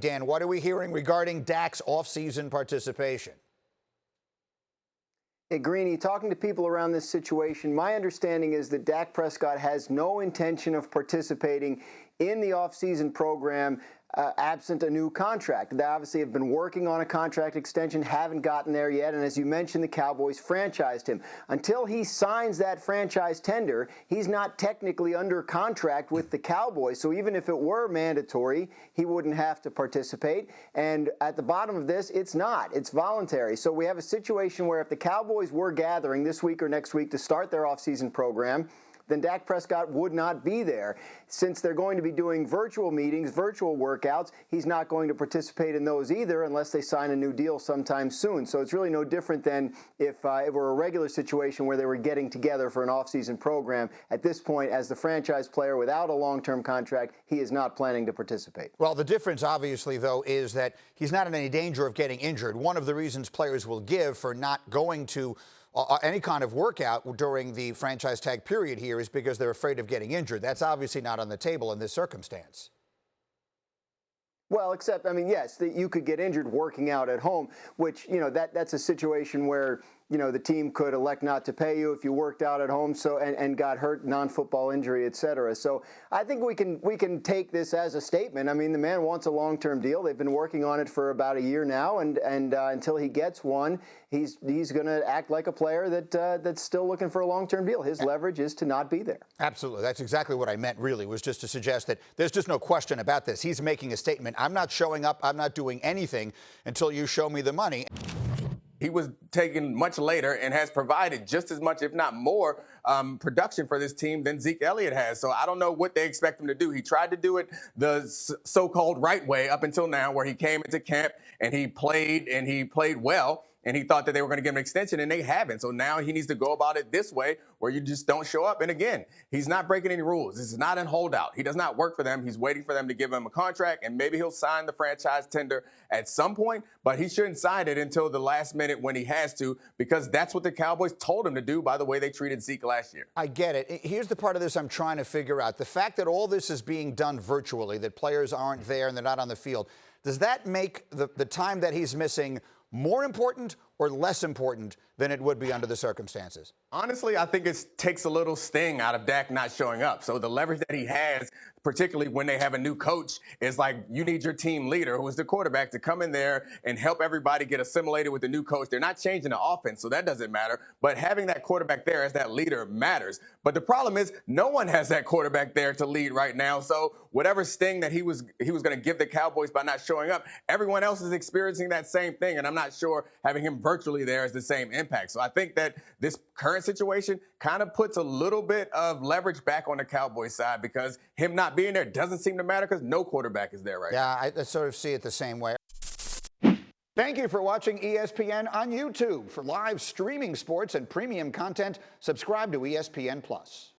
Dan, what are we hearing regarding Dak's offseason participation? Hey, Greeny, talking to people around this situation, my understanding is that Dak Prescott has no intention of participating in the offseason program absent a new contract. They obviously have been working on a contract extension, haven't gotten there yet, and as you mentioned, the Cowboys franchised him. Until he signs that franchise tender, he's not technically under contract with the Cowboys, so even if it were mandatory, he wouldn't have to participate. And at the bottom of this, it's not. It's voluntary. So we have a situation where if the Cowboys were gathering this week or next week to start their offseason program, then Dak Prescott would not be there. Since they're going to be doing virtual meetings, virtual workouts, he's not going to participate in those either unless they sign a new deal sometime soon. So it's really no different than if it were a regular situation where they were getting together for an offseason program. At this point, as the franchise player without a long-term contract, he is not planning to participate. Well, the difference, obviously, though, is that he's not in any danger of getting injured. One of the reasons players will give for not going to any kind of workout during the franchise tag period here is because they're afraid of getting injured. That's obviously not on the table in this circumstance. Well, except, I mean, yes, that you could get injured working out at home, which, that's a situation where, the team could elect not to pay you if you worked out at home and got hurt, non-football injury, et cetera. So I think we can take this as a statement. I mean, the man wants a long-term deal. They've been working on it for about a year now, and until he gets one, he's going to act like a player that's still looking for a long-term deal. His leverage is to not be there. Absolutely. That's exactly what I meant, really, was just to suggest that there's just no question about this. He's making a statement. I'm not showing up. I'm not doing anything until you show me the money. He was taken much later and has provided just as much, if not more, production for this team than Zeke Elliott has. So I don't know what they expect him to do. He tried to do it the so-called right way up until now, where he came into camp and he played well. And he thought that they were going to give him an extension, and they haven't. So now he needs to go about it this way, where you just don't show up. And again, he's not breaking any rules. This is not in holdout. He does not work for them. He's waiting for them to give him a contract, and maybe he'll sign the franchise tender at some point. But he shouldn't sign it until the last minute when he has to, because that's what the Cowboys told him to do by the way they treated Zeke last year. I get it. Here's the part of this I'm trying to figure out. The fact that all this is being done virtually, that players aren't there and they're not on the field, does that make the time that he's missing more important or less important than it would be under the circumstances? Honestly, I think it takes a little sting out of Dak not showing up. So the leverage that he has, particularly when they have a new coach, is like you need your team leader, who is the quarterback, to come in there and help everybody get assimilated with the new coach. They're not changing the offense, so that doesn't matter. But having that quarterback there as that leader matters. But the problem is no one has that quarterback there to lead right now. So whatever sting that he was going to give the Cowboys by not showing up, everyone else is experiencing that same thing. And I'm not sure having him virtually there is the same impact. So I think that this current situation kind of puts a little bit of leverage back on the Cowboys side, because him not being there doesn't seem to matter because no quarterback is there right now. Yeah, I sort of see it the same way. Thank you for watching ESPN on YouTube. For live streaming sports and premium content, subscribe to ESPN+.